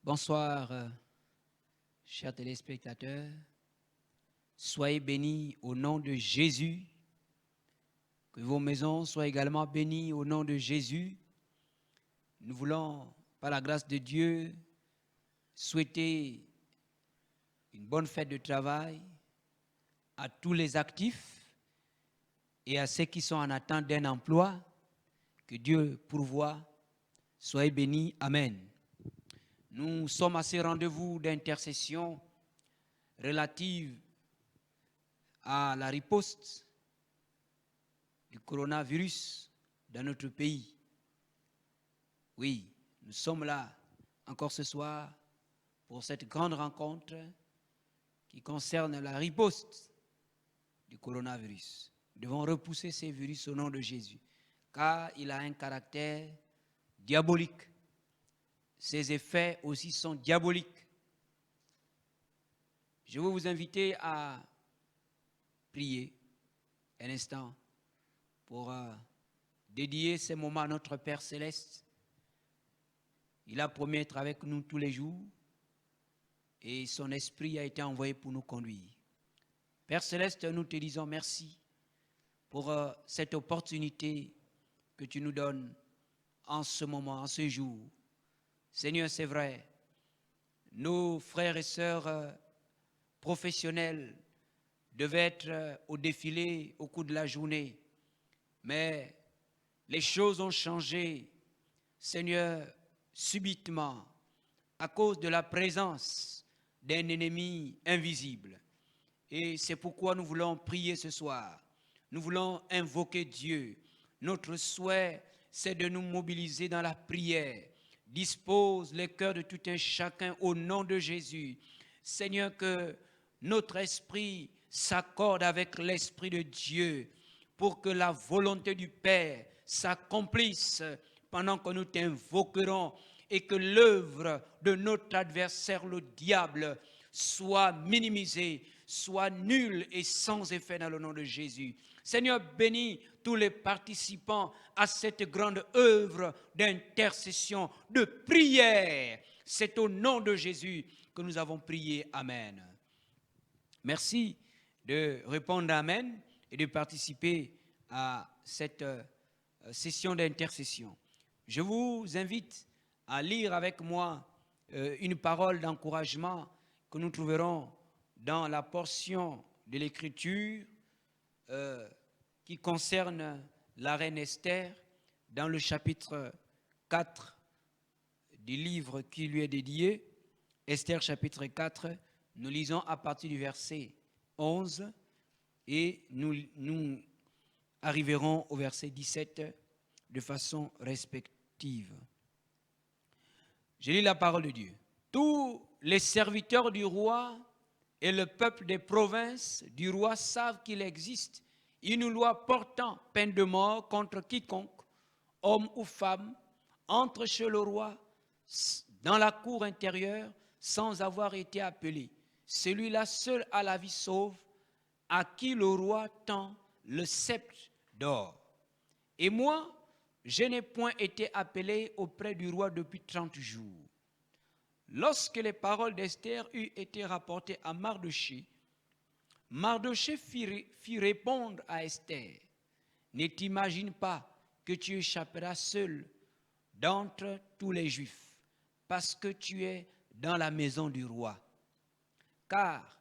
Bonsoir, chers téléspectateurs. Soyez bénis au nom de Jésus. Que vos maisons soient également bénies au nom de Jésus. Nous voulons, par la grâce de Dieu, souhaiter une bonne fête de travail à tous les actifs et à ceux qui sont en attente d'un emploi. Que Dieu pourvoie. Soyez bénis. Amen. Nous sommes à ce rendez-vous d'intercession relative à la riposte du coronavirus dans notre pays. Oui, nous sommes là encore ce soir pour cette grande rencontre qui concerne la riposte du coronavirus. Nous devons repousser ces virus au nom de Jésus, car il a un caractère diabolique. Ses effets aussi sont diaboliques. Je veux vous inviter à prier un instant pour dédier ces moments à notre Père Céleste. Il a promis être avec nous tous les jours et son esprit a été envoyé pour nous conduire. Père Céleste, nous te disons merci pour cette opportunité que tu nous donnes en ce moment, en ce jour. Seigneur, c'est vrai, nos frères et sœurs professionnels devaient être au défilé au cours de la journée, mais les choses ont changé, Seigneur, subitement, à cause de la présence d'un ennemi invisible. Et c'est pourquoi nous voulons prier ce soir. Nous voulons invoquer Dieu. Notre souhait, c'est de nous mobiliser dans la prière. Dispose les cœurs de tout un chacun au nom de Jésus. Seigneur, que notre esprit s'accorde avec l'Esprit de Dieu pour que la volonté du Père s'accomplisse pendant que nous t'invoquerons et que l'œuvre de notre adversaire, le diable, soit minimisée, soit nulle et sans effet dans le nom de Jésus. Seigneur, bénis tous les participants à cette grande œuvre d'intercession, de prière. C'est au nom de Jésus que nous avons prié. Amen. Merci de répondre Amen et de participer à cette session d'intercession. Je vous invite à lire avec moi une parole d'encouragement que nous trouverons dans la portion de l'Écriture qui concerne la reine Esther, dans le chapitre 4 du livre qui lui est dédié, Esther chapitre 4, nous lisons à partir du verset 11 et nous arriverons au verset 17 de façon respective. Je lis la parole de Dieu. Tous les serviteurs du roi et le peuple des provinces du roi savent qu'il existe une loi portant peine de mort contre quiconque, homme ou femme, entre chez le roi dans la cour intérieure sans avoir été appelé. Celui-là seul a la vie sauve, à qui le roi tend le sceptre d'or. Et moi, je n'ai point été appelé auprès du roi depuis 30 jours. Lorsque les paroles d'Esther eurent été rapportées à Mardoché, Mardoché fit répondre à Esther, « Ne t'imagine pas que tu échapperas seul d'entre tous les Juifs, parce que tu es dans la maison du roi. Car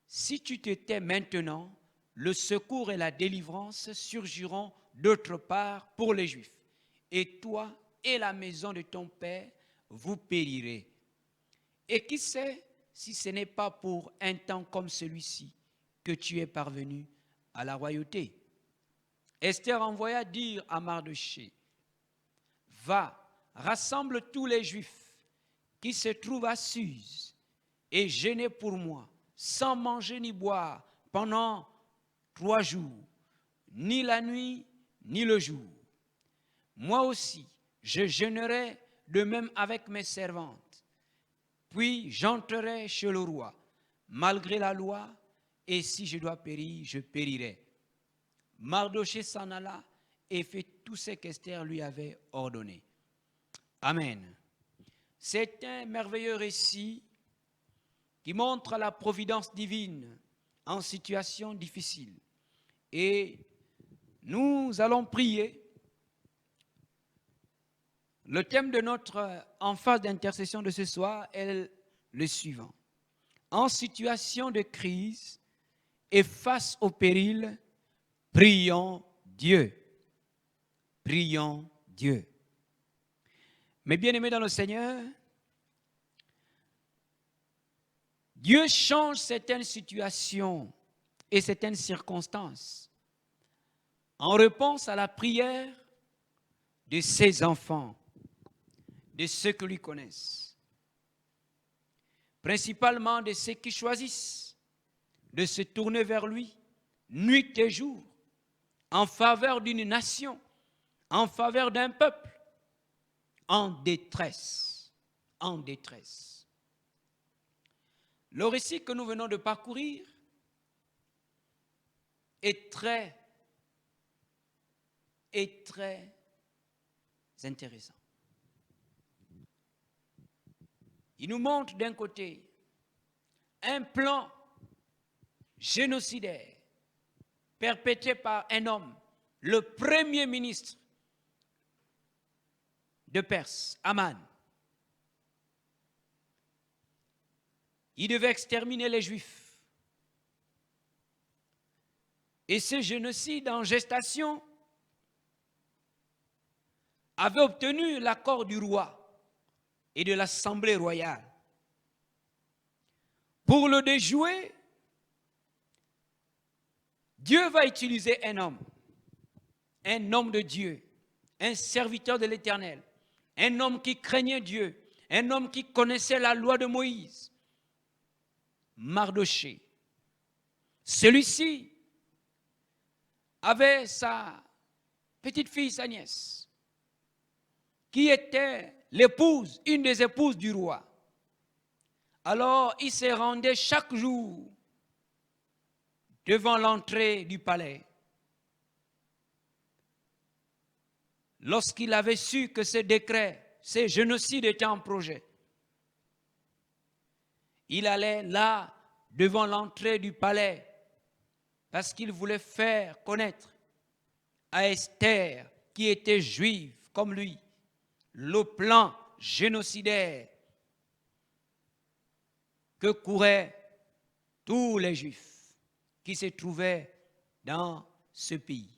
si tu te tais maintenant, le secours et la délivrance surgiront d'autre part pour les Juifs. Et toi et la maison de ton père, vous périrez. Et qui sait si ce n'est pas pour un temps comme celui-ci que tu es parvenu à la royauté. » Esther envoya dire à Mardoché, « Va, rassemble tous les Juifs qui se trouvent à Suse et jeûnez pour moi, sans manger ni boire pendant 3 jours, ni la nuit, ni le jour. Moi aussi, je jeûnerai de même avec mes servantes. Puis j'entrerai chez le roi, malgré la loi, et si je dois périr, je périrai. » Mardoché s'en alla et fit tout ce qu'Esther lui avait ordonné. Amen. C'est un merveilleux récit qui montre la providence divine en situation difficile. Et nous allons prier. Le thème de notre emphase d'intercession de ce soir est le suivant. En situation de crise et face au péril, prions Dieu. Prions Dieu. Mes bien-aimés dans le Seigneur, Dieu change certaines situations et certaines circonstances en réponse à la prière de ses enfants, de ceux qui lui connaissent, principalement de ceux qui choisissent de se tourner vers lui nuit et jour en faveur d'une nation, en faveur d'un peuple en détresse, en détresse. Le récit que nous venons de parcourir est très intéressant. Il nous montre d'un côté un plan génocidaire perpétré par un homme, le premier ministre de Perse, Aman. Il devait exterminer les Juifs. Et ce génocide en gestation avait obtenu l'accord du roi et de l'Assemblée royale. Pour le déjouer, Dieu va utiliser un homme de Dieu, un serviteur de l'Éternel, un homme qui craignait Dieu, un homme qui connaissait la loi de Moïse, Mardochée. Celui-ci avait sa petite fille, sa nièce, qui était l'épouse, une des épouses du roi. Alors, il se rendait chaque jour devant l'entrée du palais. Lorsqu'il avait su que ce décret, ce génocide était en projet, il allait là, devant l'entrée du palais, parce qu'il voulait faire connaître à Esther, qui était juive comme lui, le plan génocidaire que couraient tous les Juifs qui se trouvaient dans ce pays.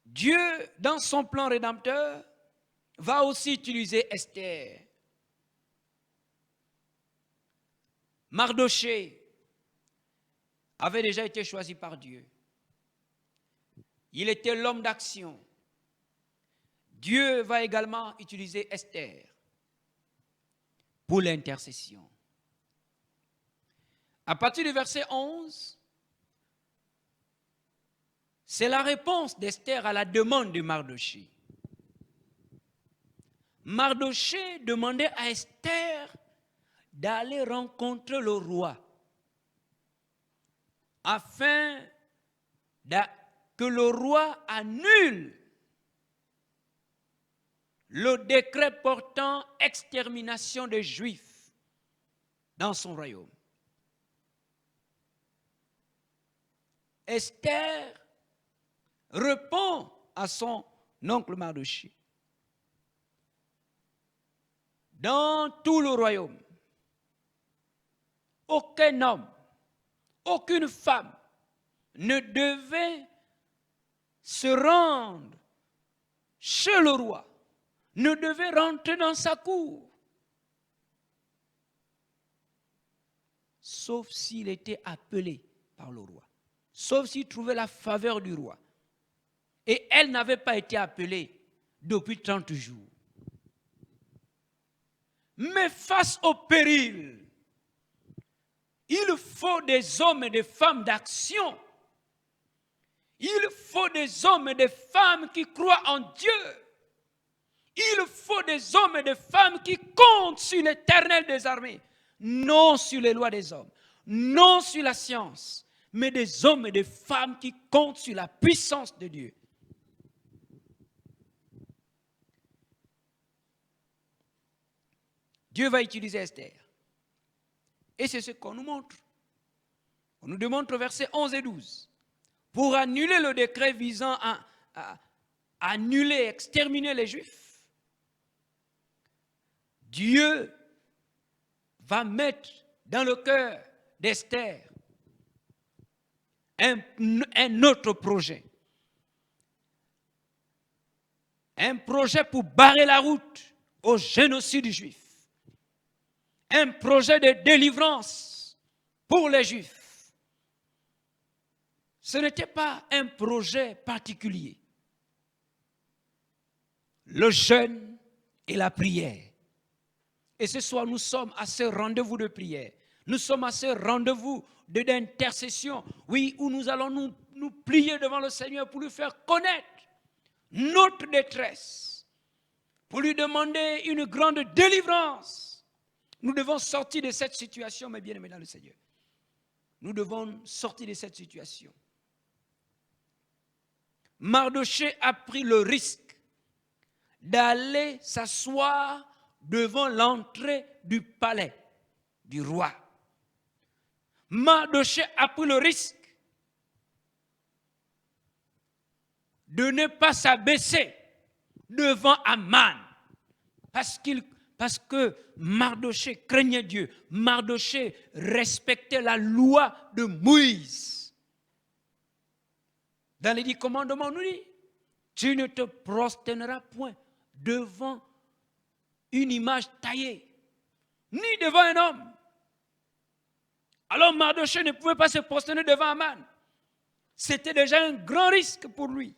Dieu, dans son plan rédempteur, va aussi utiliser Esther. Mardochée avait déjà été choisi par Dieu. Il était l'homme d'action. Dieu va également utiliser Esther pour l'intercession. À partir du verset 11, c'est la réponse d'Esther à la demande de Mardochée. Mardochée demandait à Esther d'aller rencontrer le roi afin que le roi annule le décret portant extermination des Juifs dans son royaume. Esther répond à son oncle Mardochée. Dans tout le royaume, aucun homme, aucune femme ne devait se rendre chez le roi, ne devait rentrer dans sa cour, sauf s'il était appelé par le roi, sauf s'il trouvait la faveur du roi. Et elle n'avait pas été appelée depuis 30 jours. Mais face au péril, il faut des hommes et des femmes d'action. Il faut des hommes et des femmes qui croient en Dieu. Il faut des hommes et des femmes qui comptent sur l'Éternel des armées, non sur les lois des hommes, non sur la science, mais des hommes et des femmes qui comptent sur la puissance de Dieu. Dieu va utiliser Esther. Et c'est ce qu'on nous montre. On nous démontre au verset 11 et 12. Pour annuler le décret visant à annuler, exterminer les Juifs, Dieu va mettre dans le cœur d'Esther un autre projet. Un projet pour barrer la route au génocide juif. Un projet de délivrance pour les Juifs. Ce n'était pas un projet particulier. Le jeûne et la prière. Et ce soir, nous sommes à ce rendez-vous de prière. Nous sommes à ce rendez-vous d'intercession, oui, où nous allons nous plier devant le Seigneur pour lui faire connaître notre détresse, pour lui demander une grande délivrance. Nous devons sortir de cette situation, mes bien-aimés dans le Seigneur. Nous devons sortir de cette situation. Mardochée a pris le risque d'aller s'asseoir devant l'entrée du palais du roi. Mardochée a pris le risque de ne pas s'abaisser devant Aman parce que Mardochée craignait Dieu. Mardochée respectait la loi de Moïse. Dans les 10 commandements, on nous dit, tu ne te prosterneras point devant une image taillée, ni devant un homme. Alors Mardochée ne pouvait pas se prosterner devant Aman. C'était déjà un grand risque pour lui.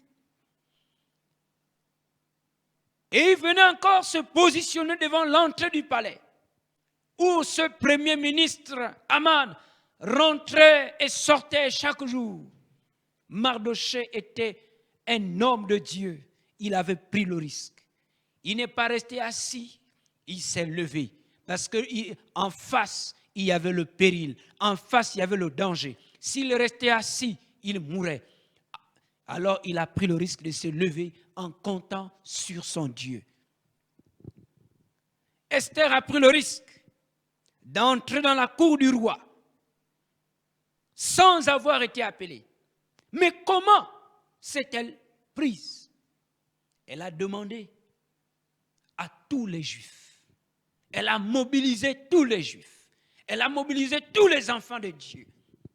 Et il venait encore se positionner devant l'entrée du palais, où ce premier ministre, Aman, rentrait et sortait chaque jour. Mardochée était un homme de Dieu. Il avait pris le risque. Il n'est pas resté assis, il s'est levé. Parce qu'en face, il y avait le péril. En face, il y avait le danger. S'il restait assis, il mourrait. Alors, il a pris le risque de se lever en comptant sur son Dieu. Esther a pris le risque d'entrer dans la cour du roi sans avoir été appelée. Mais comment s'est-elle prise? Elle a demandé à tous les Juifs. Elle a mobilisé tous les Juifs. Elle a mobilisé tous les enfants de Dieu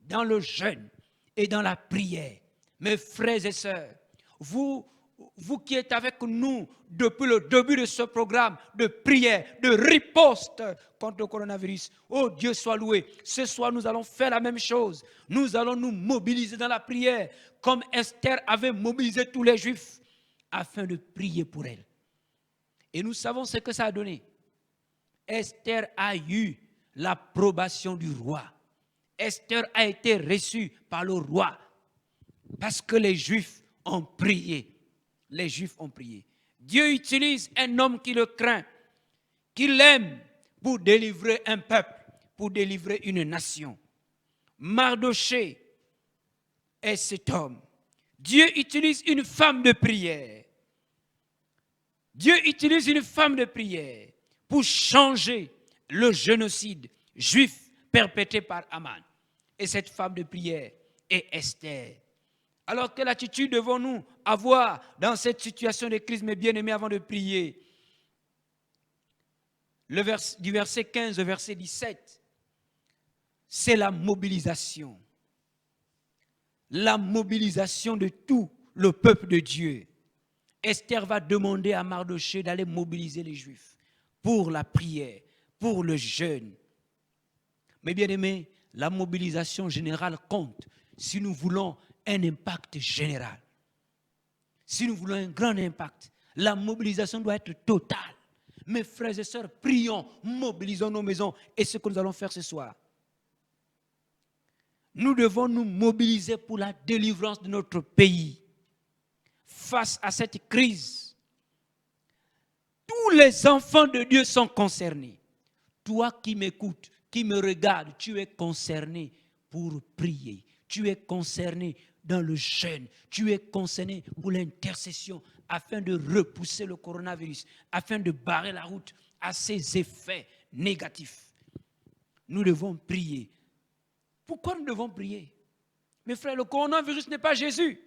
dans le jeûne et dans la prière. Mes frères et sœurs, vous qui êtes avec nous depuis le début de ce programme de prière, de riposte contre le coronavirus, oh Dieu soit loué. Ce soir, nous allons faire la même chose. Nous allons nous mobiliser dans la prière comme Esther avait mobilisé tous les Juifs afin de prier pour elle. Et nous savons ce que ça a donné. Esther a eu l'approbation du roi. Esther a été reçue par le roi parce que les Juifs ont prié. Les Juifs ont prié. Dieu utilise un homme qui le craint, qui l'aime pour délivrer un peuple, pour délivrer une nation. Mardochée est cet homme. Dieu utilise une femme de prière. Dieu utilise une femme de prière pour changer le génocide juif perpétré par Aman. Et cette femme de prière est Esther. Alors, quelle attitude devons-nous avoir dans cette situation de crise, mes bien-aimés, avant de prier? Du verset 15 au verset 17, c'est la mobilisation. La mobilisation de tout le peuple de Dieu. Esther va demander à Mardochée d'aller mobiliser les Juifs pour la prière, pour le jeûne. Mes bien-aimés, la mobilisation générale compte si nous voulons un impact général. Si nous voulons un grand impact, la mobilisation doit être totale. Mes frères et sœurs, prions, mobilisons nos maisons. Et ce que nous allons faire ce soir, nous devons nous mobiliser pour la délivrance de notre pays. Face à cette crise, tous les enfants de Dieu sont concernés. Toi qui m'écoutes, qui me regardes, tu es concerné pour prier. Tu es concerné dans le jeûne. Tu es concerné pour l'intercession afin de repousser le coronavirus, afin de barrer la route à ses effets négatif. Nous devons prier. Pourquoi nous devons prier? Mes frères, le coronavirus n'est pas Jésus.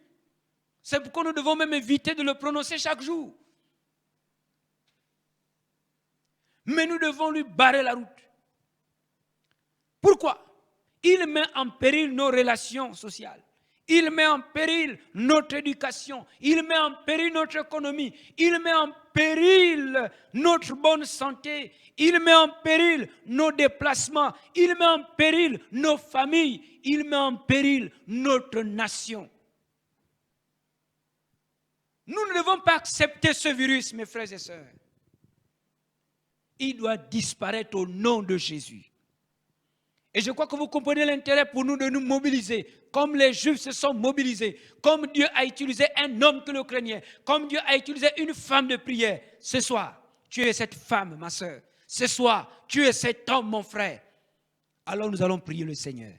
C'est pourquoi nous devons même éviter de le prononcer chaque jour. Mais nous devons lui barrer la route. Pourquoi? Il met en péril nos relations sociales. Il met en péril notre éducation. Il met en péril notre économie. Il met en péril notre bonne santé. Il met en péril nos déplacements. Il met en péril nos familles. Il met en péril notre nation. Nous ne devons pas accepter ce virus, mes frères et sœurs. Il doit disparaître au nom de Jésus. Et je crois que vous comprenez l'intérêt pour nous de nous mobiliser, comme les Juifs se sont mobilisés, comme Dieu a utilisé un homme que le craignait, comme Dieu a utilisé une femme de prière. Ce soir, tu es cette femme, ma soeur. Ce soir, tu es cet homme, mon frère. Alors nous allons prier le Seigneur.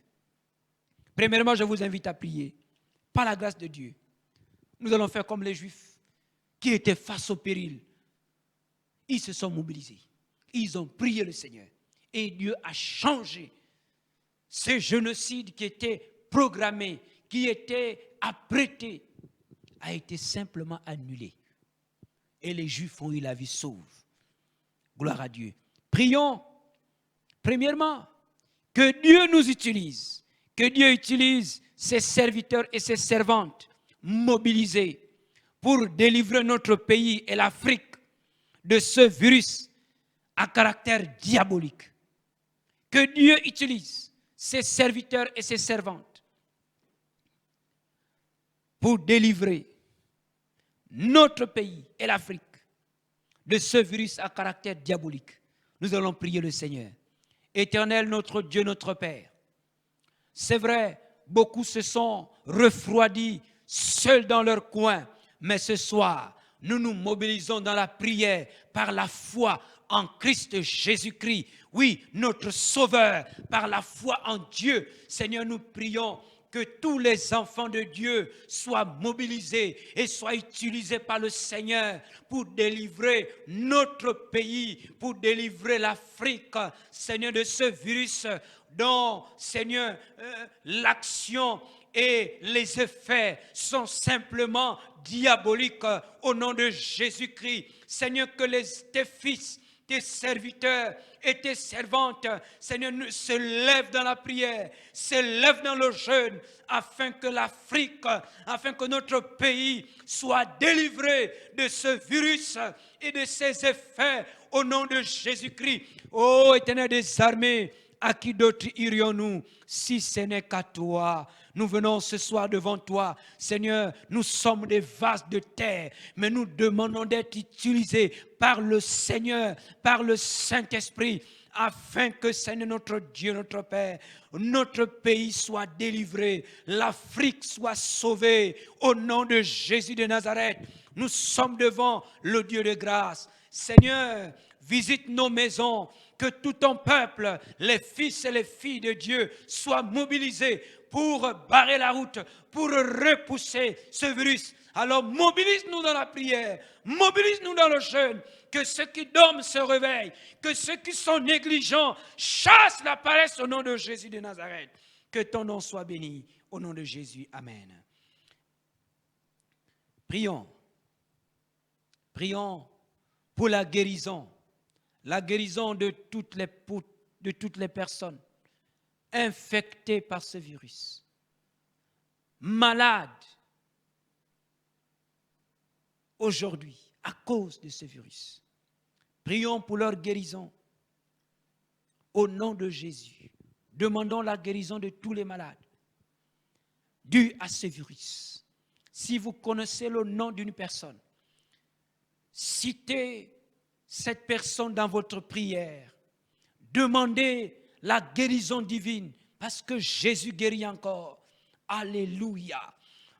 Premièrement, je vous invite à prier. Par la grâce de Dieu, nous allons faire comme les Juifs qui étaient face au péril. Ils se sont mobilisés. Ils ont prié le Seigneur. Et Dieu a changé ce génocide qui était programmé, qui était apprêté, a été simplement annulé. Et les Juifs ont eu la vie sauve. Gloire à Dieu. Prions, premièrement, que Dieu nous utilise. Que Dieu utilise ses serviteurs et ses servantes mobilisés pour délivrer notre pays et l'Afrique de ce virus à caractère diabolique. Que Dieu utilise ses serviteurs et ses servantes pour délivrer notre pays et l'Afrique de ce virus à caractère diabolique. Nous allons prier le Seigneur. Éternel, notre Dieu, notre Père. C'est vrai, beaucoup se sont refroidis seuls dans leur coin, mais ce soir, nous nous mobilisons dans la prière par la foi en Christ Jésus-Christ. Oui, notre Sauveur, par la foi en Dieu. Seigneur, nous prions que tous les enfants de Dieu soient mobilisés et soient utilisés par le Seigneur pour délivrer notre pays, pour délivrer l'Afrique, Seigneur, de ce virus dont, Seigneur, l'action et les effets sont simplement diaboliques au nom de Jésus-Christ. Seigneur, que tes fils, tes serviteurs et tes servantes, Seigneur, se lèvent dans la prière, se lèvent dans le jeûne, afin que l'Afrique, afin que notre pays soit délivré de ce virus et de ses effets au nom de Jésus-Christ. Ô Éternel des armées, à qui d'autre irions-nous si ce n'est qu'à toi? Nous venons ce soir devant toi. Seigneur, nous sommes des vases de terre, mais nous demandons d'être utilisés par le Seigneur, par le Saint-Esprit, afin que, Seigneur, notre Dieu, notre Père, notre pays soit délivré, l'Afrique soit sauvée, au nom de Jésus de Nazareth. Nous sommes devant le Dieu de grâce. Seigneur, visite nos maisons, que tout ton peuple, les fils et les filles de Dieu, soient mobilisés pour barrer la route, pour repousser ce virus. Alors mobilise-nous dans la prière, mobilise-nous dans le jeûne, que ceux qui dorment se réveillent, que ceux qui sont négligents chassent la paresse au nom de Jésus de Nazareth. Que ton nom soit béni, au nom de Jésus. Amen. Prions. Prions pour la guérison de toutes les personnes infectées par ce virus, malades aujourd'hui à cause de ce virus. Prions pour leur guérison au nom de Jésus. Demandons la guérison de tous les malades dus à ce virus. Si vous connaissez le nom d'une personne, citez cette personne dans votre prière. Demandez la guérison divine parce que Jésus guérit encore. Alléluia.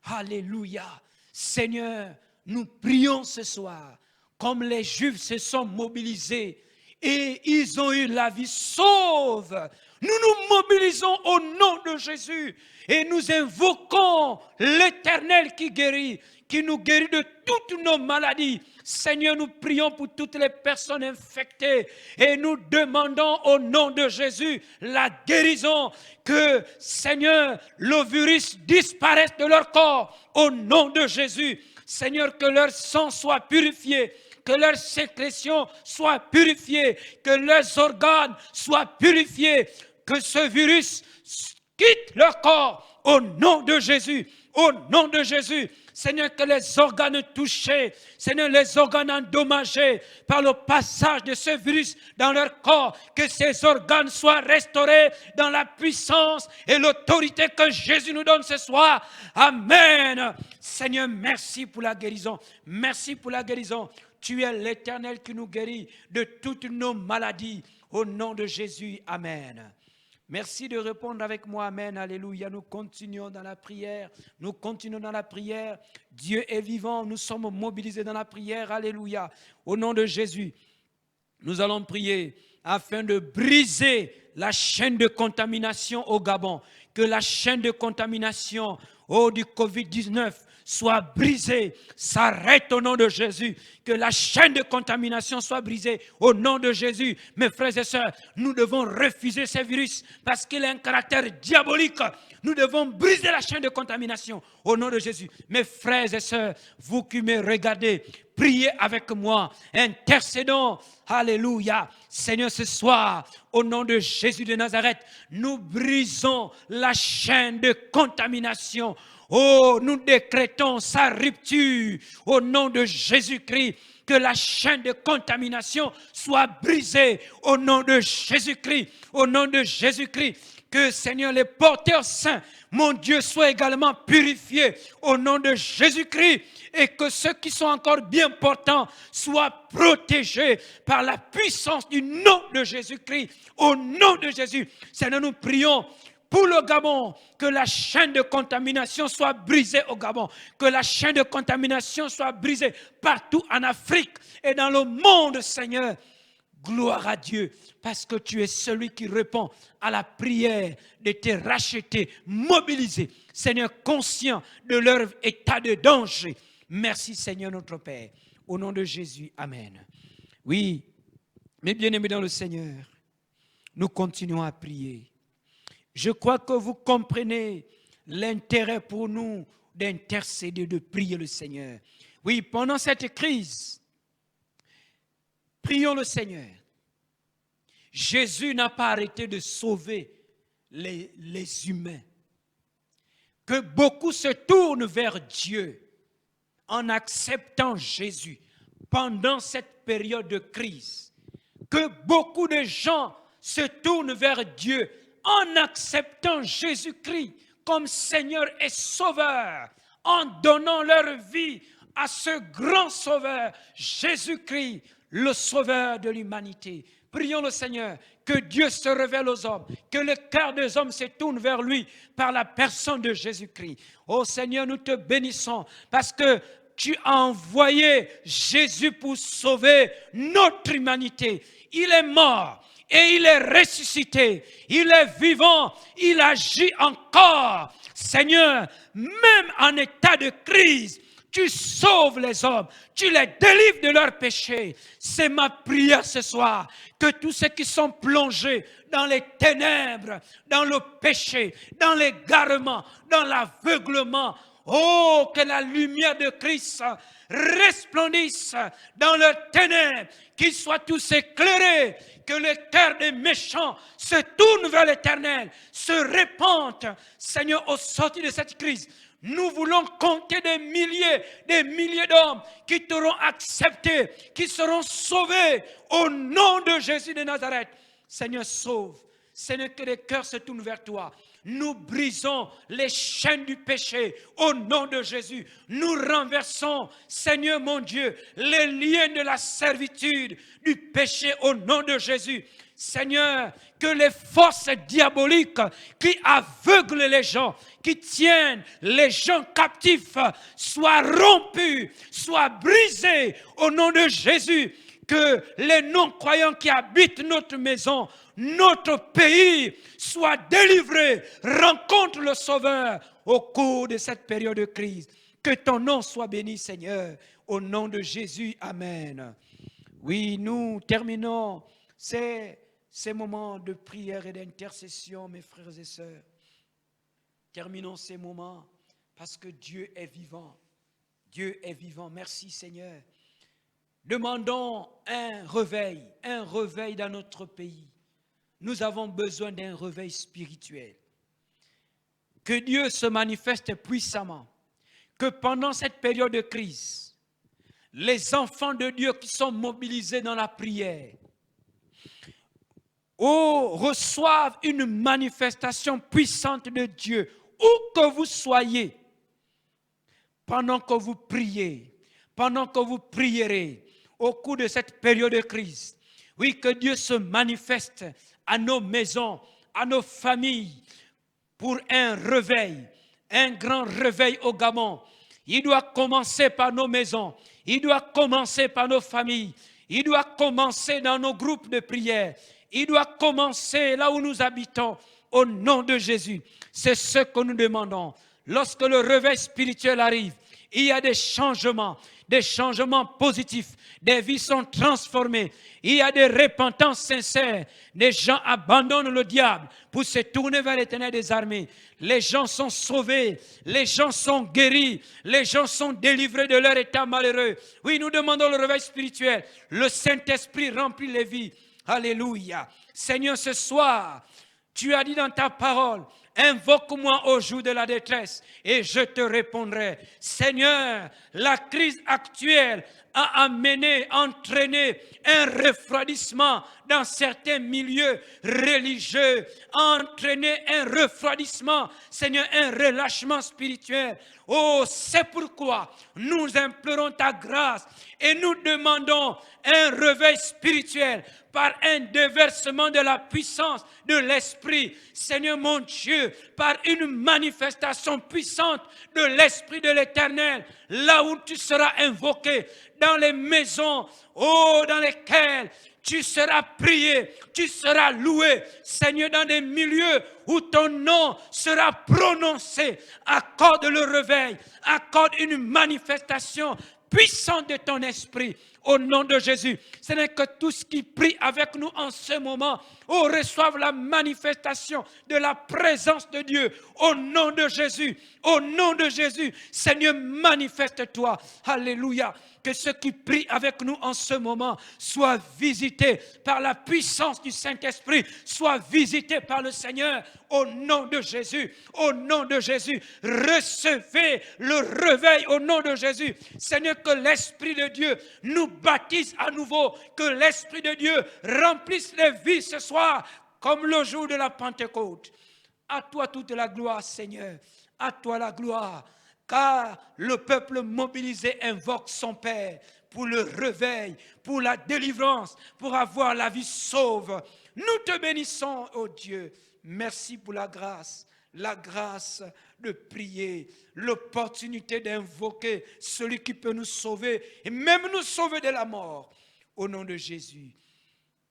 Alléluia. Seigneur, nous prions ce soir comme les Juifs se sont mobilisés et ils ont eu la vie sauve. Nous nous mobilisons au nom de Jésus et nous invoquons l'Éternel qui guérit, qui nous guérit de toutes nos maladies, Seigneur, nous prions pour toutes les personnes infectées et nous demandons au nom de Jésus la guérison. Que, Seigneur, le virus disparaisse de leur corps au nom de Jésus. Seigneur, que leur sang soit purifié, que leurs sécrétions soient purifiées, que leurs organes soient purifiés, que ce virus quitte leur corps au nom de Jésus, au nom de Jésus. Seigneur, que les organes touchés, Seigneur, les organes endommagés par le passage de ce virus dans leur corps, que ces organes soient restaurés dans la puissance et l'autorité que Jésus nous donne ce soir. Amen. Seigneur, merci pour la guérison. Merci pour la guérison. Tu es l'Éternel qui nous guérit de toutes nos maladies. Au nom de Jésus, amen. Merci de répondre avec moi, amen, alléluia. Nous continuons dans la prière, nous continuons dans la prière. Dieu est vivant, nous sommes mobilisés dans la prière, alléluia. Au nom de Jésus, nous allons prier afin de briser la chaîne de contamination au Gabon. Que la chaîne de contamination du Covid-19 soit brisée, s'arrête au nom de Jésus. Que la chaîne de contamination soit brisée au nom de Jésus. Mes frères et sœurs, nous devons refuser ces virus parce qu'il a un caractère diabolique. Nous devons briser la chaîne de contamination au nom de Jésus. Mes frères et sœurs, vous qui me regardez, priez avec moi, intercédons. Alléluia. Seigneur, ce soir, au nom de Jésus de Nazareth, nous brisons la chaîne de contamination. Oh, nous décrétons sa rupture au nom de Jésus-Christ. Que la chaîne de contamination soit brisée au nom de Jésus-Christ. Au nom de Jésus-Christ. Que, Seigneur, les porteurs saints, mon Dieu, soient également purifiés au nom de Jésus-Christ. Et que ceux qui sont encore bien portants soient protégés par la puissance du nom de Jésus-Christ. Au nom de Jésus. Seigneur, nous prions pour le Gabon, que la chaîne de contamination soit brisée au Gabon, que la chaîne de contamination soit brisée partout en Afrique et dans le monde, Seigneur. Gloire à Dieu, parce que tu es celui qui répond à la prière de tes rachetés, mobilisés, Seigneur, conscient de leur état de danger. Merci, Seigneur notre Père. Au nom de Jésus, amen. Oui, mes bien-aimés dans le Seigneur, nous continuons à prier. Je crois que vous comprenez l'intérêt pour nous d'intercéder, de prier le Seigneur. Oui, pendant cette crise, prions le Seigneur. Jésus n'a pas arrêté de sauver les humains. Que beaucoup se tournent vers Dieu en acceptant Jésus pendant cette période de crise. Que beaucoup de gens se tournent vers Dieu en acceptant Jésus-Christ comme Seigneur et Sauveur, en donnant leur vie à ce grand Sauveur, Jésus-Christ, le Sauveur de l'humanité. Prions le Seigneur, que Dieu se révèle aux hommes, que le cœur des hommes se tourne vers lui par la personne de Jésus-Christ. Oh Seigneur, nous te bénissons parce que tu as envoyé Jésus pour sauver notre humanité. Il est mort. Et il est ressuscité, il est vivant, il agit encore. Seigneur, même en état de crise, tu sauves les hommes, tu les délivres de leurs péchés. C'est ma prière ce soir, que tous ceux qui sont plongés dans les ténèbres, dans le péché, dans l'égarement, dans l'aveuglement, oh, que la lumière de Christ resplendisse dans leurs ténèbres, qu'ils soient tous éclairés, que le cœur des méchants se tourne vers l'Éternel, se répandent, Seigneur, au sortir de cette crise. Nous voulons compter des milliers d'hommes qui t'auront accepté, qui seront sauvés au nom de Jésus de Nazareth. Seigneur, sauve. Seigneur, que les cœurs se tournent vers toi. Nous brisons les chaînes du péché au nom de Jésus. Nous renversons, Seigneur mon Dieu, les liens de la servitude du péché au nom de Jésus. Seigneur, que les forces diaboliques qui aveuglent les gens, qui tiennent les gens captifs, soient rompues, soient brisées au nom de Jésus. Que les non-croyants qui habitent notre maison, notre pays, soient délivrés, rencontrent le Sauveur au cours de cette période de crise. Que ton nom soit béni, Seigneur, Au nom de Jésus, amen. Oui, nous terminons ces moments de prière et d'intercession, mes frères et sœurs. Terminons ces moments parce que Dieu est vivant. Dieu est vivant. Merci Seigneur. Demandons un réveil dans notre pays. Nous avons besoin d'un réveil spirituel. Que Dieu se manifeste puissamment. Que pendant cette période de crise, les enfants de Dieu qui sont mobilisés dans la prière, reçoivent une manifestation puissante de Dieu, où que vous soyez, pendant que vous priez, pendant que vous prierez, au cours de cette période de crise. Oui, que Dieu se manifeste à nos maisons, à nos familles, pour un réveil, un grand réveil au Gabon. Il doit commencer par nos maisons, il doit commencer par nos familles, il doit commencer dans nos groupes de prière, il doit commencer là où nous habitons, au nom de Jésus. C'est ce que nous demandons. Lorsque le réveil spirituel arrive, il y a des changements positifs. Des vies sont transformées. Il y a des repentances sincères. Des gens abandonnent le diable pour se tourner vers l'Éternel des armées. Les gens sont sauvés. Les gens sont guéris. Les gens sont délivrés de leur état malheureux. Oui, nous demandons le réveil spirituel. Le Saint-Esprit remplit les vies. Alléluia. Seigneur, ce soir, tu as dit dans ta parole, invoque-moi au jour de la détresse et je te répondrai. Seigneur, la crise actuelle a entraîné un refroidissement dans certains milieux religieux, a entraîné un refroidissement, Seigneur, un relâchement spirituel. Oh, c'est pourquoi nous implorons ta grâce et nous demandons un réveil spirituel par un déversement de la puissance de l'Esprit. Seigneur mon Dieu, par une manifestation puissante de l'Esprit de l'Éternel, là où tu seras invoqué, dans les maisons, dans lesquelles tu seras prié, tu seras loué, Seigneur, dans des milieux où ton nom sera prononcé. Accorde le réveil, accorde une manifestation puissante de ton esprit. Au nom de Jésus, ce n'est que tous qui prient avec nous en ce moment, reçoivent la manifestation de la présence de Dieu. Au nom de Jésus, Seigneur, manifeste-toi. Alléluia. Que ceux qui prient avec nous en ce moment soient visités par la puissance du Saint-Esprit, soient visités par le Seigneur. Au nom de Jésus, recevez le réveil au nom de Jésus. Seigneur, que l'Esprit de Dieu nous baptise à nouveau, que l'Esprit de Dieu remplisse les vies ce soir, comme le jour de la Pentecôte. À toi toute la gloire, Seigneur, à toi la gloire. Car le peuple mobilisé invoque son Père pour le réveil, pour la délivrance, pour avoir la vie sauve. Nous te bénissons, ô Dieu. Merci pour la grâce de prier, l'opportunité d'invoquer celui qui peut nous sauver et même nous sauver de la mort. Au nom de Jésus.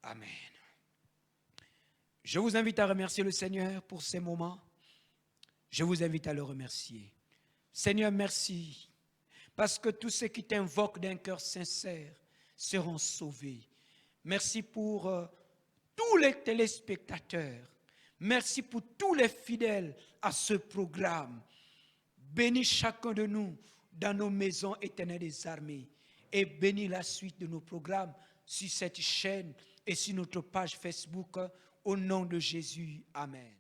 Amen. Je vous invite à remercier le Seigneur pour ces moments. Je vous invite à le remercier. Seigneur, merci, parce que tous ceux qui t'invoquent d'un cœur sincère seront sauvés. Merci pour tous les téléspectateurs. Merci pour tous les fidèles à ce programme. Bénis chacun de nous dans nos maisons éternelles des armées et bénis la suite de nos programmes sur cette chaîne et sur notre page Facebook. Au nom de Jésus, amen.